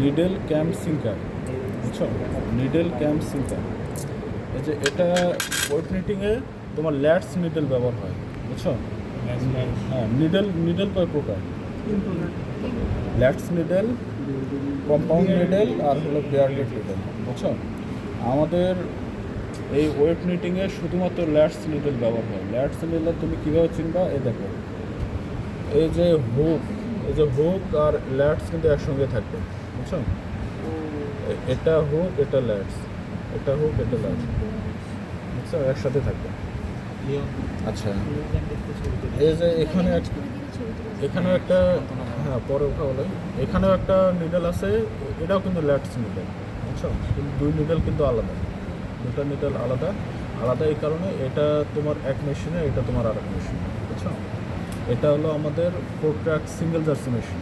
Needle camp sinker, বুঝছো? Needle camp sinker, এই যে এটা ওয়েট নিটিংয়ে তোমার ল্যাটস নিডেল ব্যবহার হয়, বুঝছো? হ্যাঁ, নিডেল কয় প্রকার? ল্যাটস নিডেল, কম্পাউন্ড নিডেল আর হলো বিয়ার্ডেড নিডেল, বুঝছো? আমাদের এই ওয়েট নিটিংয়ে শুধুমাত্র ল্যাটস নিডেল ব্যবহার হয়। ল্যাটস নিডেল তুমি কীভাবে চিনবা? এই দেখো, এই যে হুক, এই যে হুক আর ল্যাটস কিন্তু একসঙ্গে থাকবে, বুঝছো? এটা হুক, এটা ল্যাটস, এটা হুক, এটা ল্যাটস, বুঝছো? একসাথে থাকবে। আচ্ছা, এই যে এখানেও একটা, হ্যাঁ পরে ওঠা বলে, এখানেও একটা নিডেল আছে, এটাও কিন্তু ল্যাটস নিডেল, বুঝছো? কিন্তু দুই নিডেল কিন্তু আলাদা, দুটা নিডেল আলাদা আলাদা। এই কারণে এটা তোমার এক মেশিনে, এটা তোমার আর এক মেশিনে, বুঝছো? এটা হলো আমাদের 4 track single jersey machine,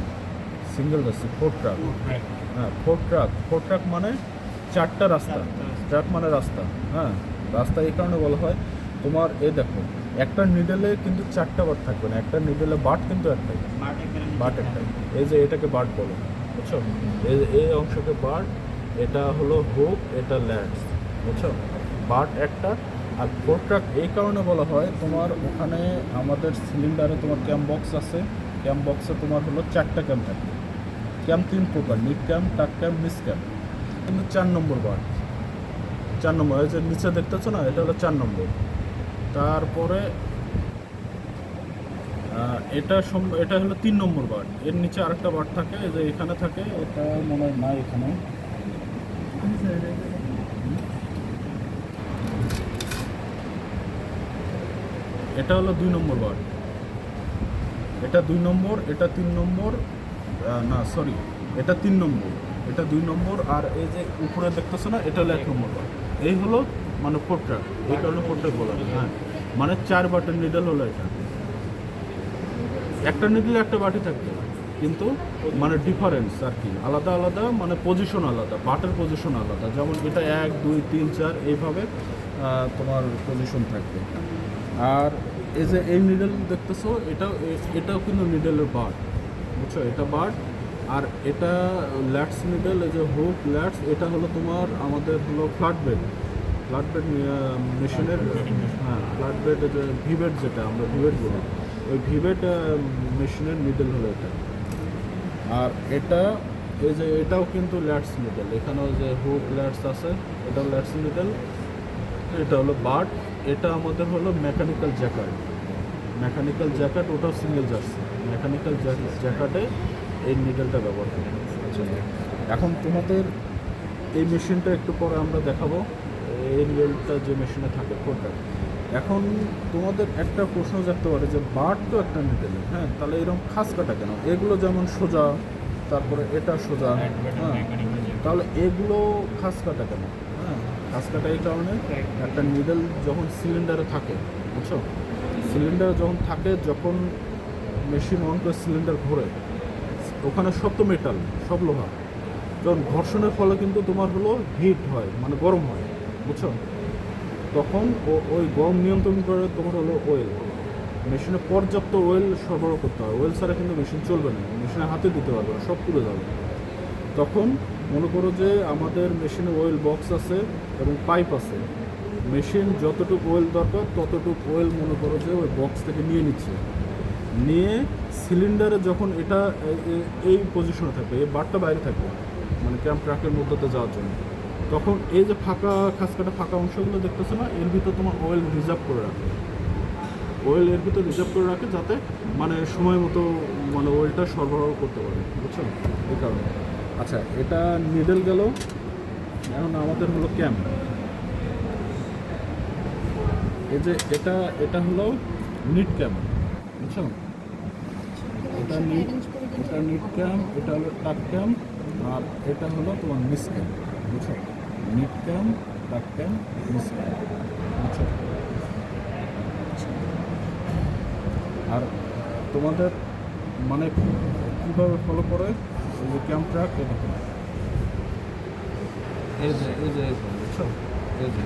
single jersey 4 track. হ্যাঁ, 4 ট্র্যাক মানে 4টা রাস্তা, ট্র্যাক মানে রাস্তা। হ্যাঁ, রাস্তা এই কারণে বলা হয়, তোমার এই দেখো একটা নিডেলে কিন্তু 4টা বাট থাকবে না, একটা নিডেলে বাট কিন্তু একটাই, বাট একটাই। এই যে এটাকে বাট বলো, বুঝছো? এই অংশকে বাট, এটা হলো হুক, এটা ল্যাটস, বুঝছো? বাট একটা। আর 4 ট্র্যাক এই কারণে বলা হয়, তোমার ওখানে আমাদের সিলিন্ডারে তোমার ক্যাম্প বক্স আছে, ক্যাম্প বক্সে তোমার হলো 4টা ক্যাম্প থাকবে। ক্যাম্প 3 প্রকার, নিট ক্যাম্প, টাক ক্যাম্প, মিস ক্যাম্প। কিন্তু 4 নম্বর বার, 4 নম্বর, এই যে নিচে দেখতেছো না, এটা হলো 4 নম্বর। তারপরে এটা হলো 3 নম্বর বার। এর নিচে আরেকটা বার থাকে, এই যে এখানে থাকে, এটা মনে হয় না এখানে। এটা হলো 2 নম্বর বার, এটা 2 নম্বর, এটা 3 নম্বর, না সরি, এটা 3 নম্বর, এটা 2 নম্বর। আর এই যে উপরে দেখতেছো না, এটা হলো 1 নম্বর বার। এই হলো মানে 4 ট্র্যাক, এই কারণে 4 ট্র্যাক বলা হয়। হ্যাঁ, মানে 4 বাটের নিডেল হলো এটা। একটা নিডেলে একটা বাটি থাকবে, কিন্তু মানে ডিফারেন্স আর কি, আলাদা আলাদা, মানে পজিশন আলাদা, বাটের পজিশন আলাদা। যেমন এটা 1 2 3 4 এইভাবে তোমার পজিশন থাকবে। আর এই যে এই নিডেল দেখতেছো, এটাও কিন্তু নিডেলের বাট, বুঝছো? এটা বাট। আর এটা ল্যাটস নিডেল, এই যে হুক ল্যাটস, এটা হলো তোমার আমাদের হলো ফ্ল্যাট বেড মেশিনের। হ্যাঁ, ফ্ল্যাট বেড, যে ভিবেট, যেটা আমরা ভিবেট বলি, ওই ভিবেট মেশিনের নিডেল হলো এটা। আর এটা এই যে এটাও কিন্তু ল্যাটস নিডেল, এখানেও যে হুক ল্যাটস আছে, এটাও ল্যাটস নিডেল। এটা হলো বাট। এটা আমাদের হলো মেকানিক্যাল জ্যাকেট, মেকানিক্যাল জ্যাকেট, ওটাও সিঙ্গেল জার্সি। মেকানিক্যাল জ্যাকেটে এই নিডেলটা ব্যবহার করি। আচ্ছা, এখন তোমাদের এই মেশিনটা একটু পরে আমরা দেখাবো, এই নিডেলটা যে মেশিনে থাকে কোনটা। এখন তোমাদের একটা প্রশ্ন জাগতে পারে যে বাট তো একটা নিডেলে, হ্যাঁ, তাহলে এরকম খাস কাটা কেন? এগুলো যেমন সোজা, তারপরে এটা সোজা, হ্যাঁ, তাহলে এগুলো খাস কাটা কেন? হ্যাঁ, খাস কাটা এই কারণে, একটা নিডেল যখন সিলিন্ডারে থাকে, বুঝছো? সিলিন্ডারে যখন থাকে, যখন মেশিন অন করে সিলিন্ডার ঘোরে, ওখানে সব তো মেটাল, সব লোহা, যখন ঘর্ষণের ফলে কিন্তু তোমার হলো হিট হয়, মানে গরম হয়, বুঝছো? তখন ওই গরম নিয়ন্ত্রণ করে তোমার হলো ওয়েল, মেশিনে পর্যাপ্ত ওয়েল সরবরাহ করতে হয়। ওয়েল ছাড়া কিন্তু মেশিন চলবে না, মেশিনে হাতে দিতে পারবে না, সব পুড়ে যাবে। তখন মনে করো যে আমাদের মেশিনে ওয়েল বক্স আছে এবং পাইপ আছে, মেশিন যতটুকু ওয়েল দরকার ততটুকু ওয়েল মনে করো যে ওই বক্স থেকে নিয়ে নিচ্ছে, নিয়ে সিলিন্ডারে যখন এটা এই পজিশনে থাকবে, এই বারটা বাইরে থাকবে, মানে ক্যাম্প ট্রাকের মধ্যে যাওয়ার জন্য, তখন এই যে ফাঁকা খাসকাটা ফাঁকা অংশগুলো দেখতেছো না, এর ভিতর তোমার অয়েল রিজার্ভ করে রাখে, অয়েল এর ভিতর রিজার্ভ করে রাখে, যাতে মানে সময় মতো মানে অয়েলটা সরবরাহ করতে পারে, বুঝছো? এই কারণে। আচ্ছা, এটা নিডেল গেল। এখন আমাদের হলো ক্যাম্প। এই যে এটা হলো নিট ক্যাম্প, বুঝছো? এটা নিট ক্যাম্প, এটা হলো টাক ক্যাম্প, আর এটা হলো তোমার মিস ক্যাম্প, বুঝছো? নিট ক্যাম্প, টাক ক্যাম্প, মিস ক্যাম্প, বুঝছো? আর তোমাদের মানে কীভাবে ফলো করে এই যে ক্যাম্প ট্রাক, এরকম এই যে বুঝছো, এই যে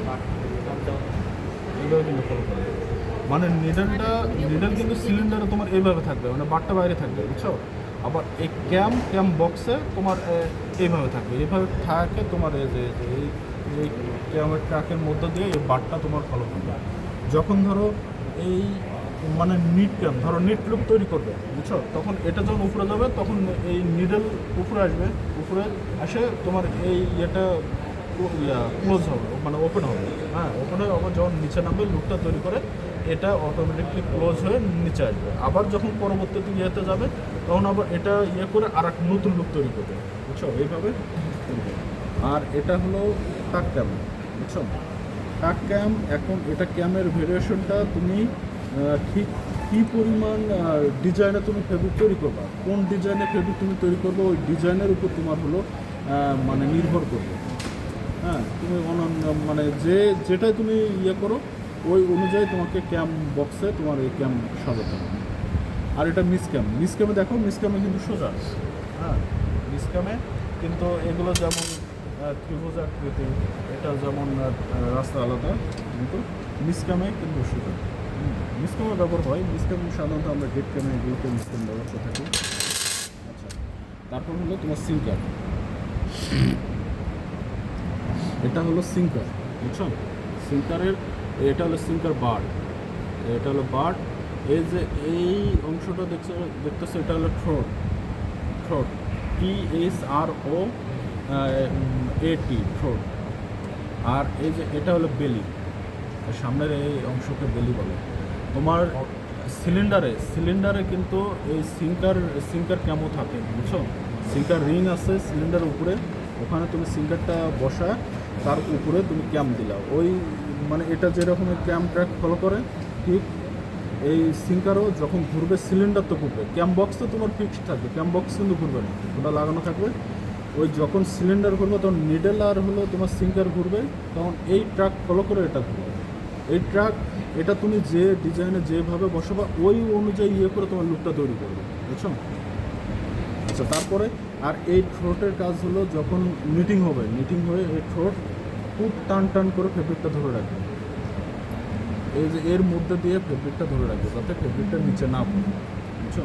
এইভাবে কিন্তু ফলো করে। মানে নিডেল কিন্তু সিলিন্ডারে তোমার এইভাবে থাকবে, মানে বারটা বাইরে থাকবে, বুঝছো? আবার এই ক্যাম বক্সে তোমার এইভাবে থাকবে, এইভাবে থাকে তোমার এই ক্যামের ট্র্যাকের মধ্যে দিয়ে এই বারটা তোমার ফলো করবে। যখন ধরো এই মানে নিট ক্যাম ধরো নিট লুক তৈরি করবে, বুঝছো, তখন এটা যখন উপরে যাবে তখন এই নিডল উপরে আসবে, উপরে আসে তোমার এই ইয়েটা ক্লোজ হবে, মানে ওপেন হবে। হ্যাঁ, ওপেন হয়ে আবার যখন নিচে নামবে লুকটা তৈরি করে এটা অটোমেটিকলি ক্লোজ হয়ে নিচে আসবে। আবার যখন পরবর্তীতে ইয়েতে যাবে তখন আবার এটা ইয়ে করে আর এক নতুন লুক তৈরি করবে, বুঝছো, এইভাবে। আর এটা হলো টাক ক্যাম, বুঝছো, টাক ক্যাম। এখন এটা ক্যামের ভেরিয়েশনটা তুমি ঠিক কী পরিমাণ ডিজাইনে তুমি ফেব্রিক তৈরি করবা, কোন ডিজাইনে ফেব্রিক তুমি তৈরি করবে ওই ডিজাইনের উপর তোমার হলো মানে নির্ভর করবে। হ্যাঁ, তুমি মানে যেটাই তুমি ইয়ে করো ওই অনুযায়ী তোমাকে ক্যাম বক্সে তোমার এই ক্যাম সাজাতে হবে। আর এটা মিস ক্যামে দেখো, মিস ক্যামে কিন্তু সোজা। হ্যাঁ, মিস ক্যামে কিন্তু এগুলো যেমন ত্রিভুজ আকৃতি, এটা যেমন রাস্তা আলাদা, কিন্তু মিস ক্যামে কিন্তু সোজা। মিস ক্যামে ব্যবহার হয়, মিস ক্যাম সাধারণত আমরা ডেট ক্যামে এগুলোকে মিস ক্যাম ব্যবহার করে থাকি। আচ্ছা, তারপর হলো তোমার সিঙ্কার। এটা হলো সিঙ্কার, বুঝছো, সিঙ্কারের এটা হলো সিঙ্কার বার, এটা হলো বার। এই যে এই অংশটা দেখতেছো এটা হলো থ্রোট, THRO AT, থ্রোট। আর এই যে এটা হলো বেলি, সামনের এই অংশকে বেলি বলে। তোমার সিলিন্ডারে কিন্তু এই সিঙ্কার কেমন থাকে, বুঝছো, সিঙ্কার রিং আছে সিলিন্ডারের উপরে, ওখানে তুমি সিঙ্কারটা বসা তার উপরে তুমি ক্যাম দিলা, ওই মানে এটা যেরকম ক্যাম ট্র্যাক ফলো করে ঠিক এই সিঙ্কারও যখন ঘুরবে সিলিন্ডার তো ঘুরবে, ক্যাম বক্স তো তোমার ফিক্সড থাকবে, ক্যাম বক্স কিন্তু ঘুরবে না, ওটা লাগানো থাকবে। ওই যখন সিলিন্ডার ঘুরবে তখন নিডেল আর হলো তোমার সিঙ্কার ঘুরবে, তখন এই ট্র্যাক ফলো করে এটা ঘুরবে। এই ট্র্যাক এটা তুমি যে ডিজাইনে যেভাবে বসাবা ওই অনুযায়ী ইয়ে করে তোমার লুকটা তৈরি করবে, বুঝছো। আচ্ছা, তারপরে আর এই থ্রোটের কাজ হলো যখন নিটিং হয়ে এই থ্রোট খুব টান করে ফেব্রিকটা ধরে রাখবে, এই যে এর মধ্যে দিয়ে ফেব্রিকটা ধরে রাখবে যাতে ফেব্রিকটা নিচে না পড়ে, বুঝছো,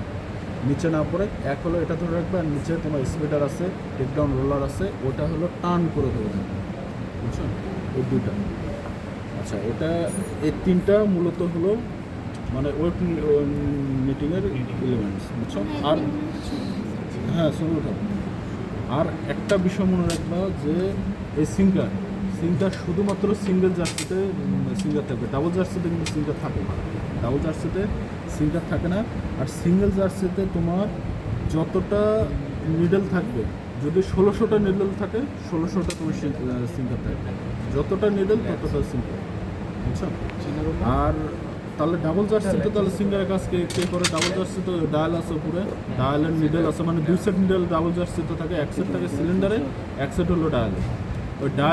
নিচে না পড়ে। এক হলো এটা ধরে রাখবে, আর নিচে তোমার স্পিডার আছে, টেকডাউন রোলার আছে, ওটা হলো টান করে ধরে থাকবে, বুঝছো, এই দুইটা। আচ্ছা, এটা এই তিনটা মূলত হলো মানে ওয়েট নিটিংয়ের এলিমেন্টস, বুঝছো। আর হ্যাঁ, শুনুন, আর একটা বিষয় মনে রাখবা যে এই সিঙ্কার শুধুমাত্র সিঙ্গেল জার্সিতে সিঙ্গার থাকবে, ডাবল জার্সিতে কিন্তু সিঙ্গার থাকে না, ডাবল জার্সিতে সিঙ্গার থাকে না। আর সিঙ্গেল জার্সিতে তোমার যতটা নিডল থাকবে, যদি 1600টা নিডল থাকে 1600টা তোমার সিঙ্গার থাকবে, যতটা নিডল ততটা সিঙ্গার, বুঝছো। আর তাহলে ডাবল জার্সিতে তাহলে সিঙ্গারের কাজ কে করে, ডাবল জার্সিতে ডায়াল আছে উপরে, ডায়ালের নিডল আছে, মানে 2 সেট নিডল ডাবল জার্সিতে থাকে, এক সেট থাকে সিলিন্ডারে, এক সেট হলো ডায়ালে। ওই ডায়াল